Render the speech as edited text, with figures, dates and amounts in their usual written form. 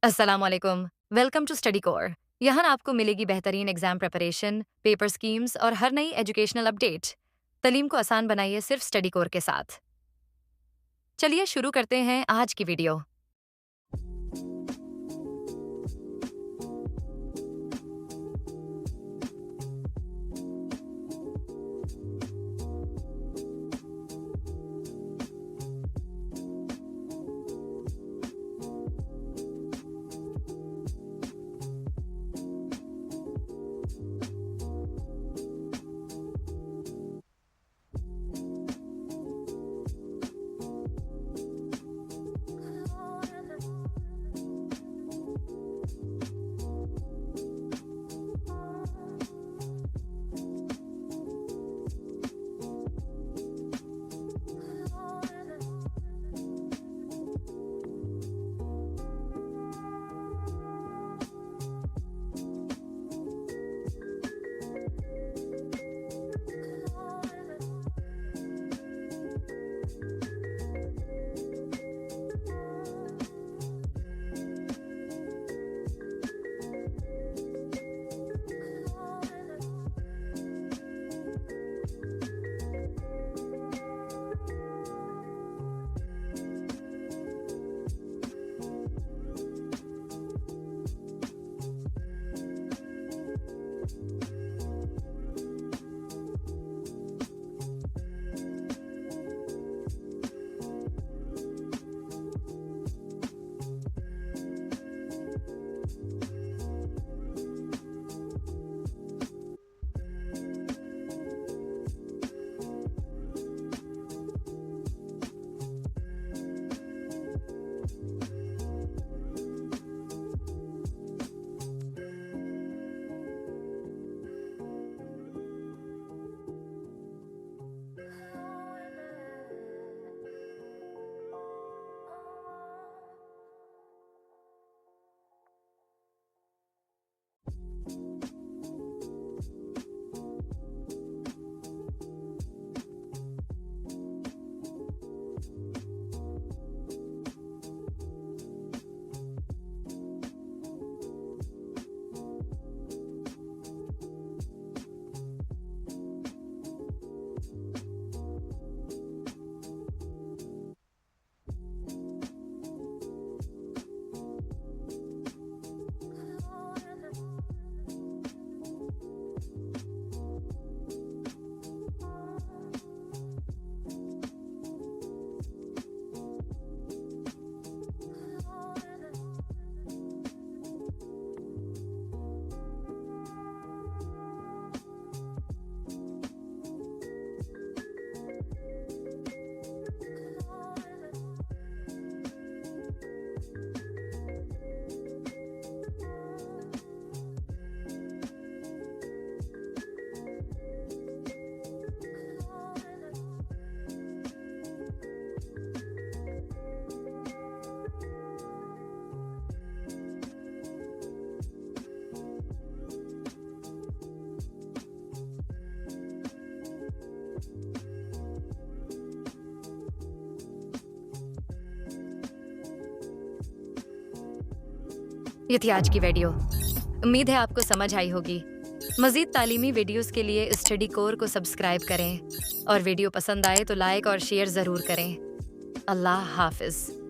अस्सलामुअलैकुम। Welcome to Study Core. यहाँ आपको मिलेगी बेहतरीन एग्जाम प्रिपरेशन, पेपर स्कीम्स और हर नई एजुकेशनल अपडेट। तालीम को आसान बनाइए सिर्फ स्टडी कोर के साथ। चलिए शुरू करते हैं आज की वीडियो। ये थी आज की वीडियो। उम्मीद है आपको समझ आई होगी। मज़ीद तालीमी वीडियोस के लिए स्टडी कोर को सब्सक्राइब करें और वीडियो पसंद आए तो लाइक और शेयर ज़रूर करें। अल्लाह हाफिज़।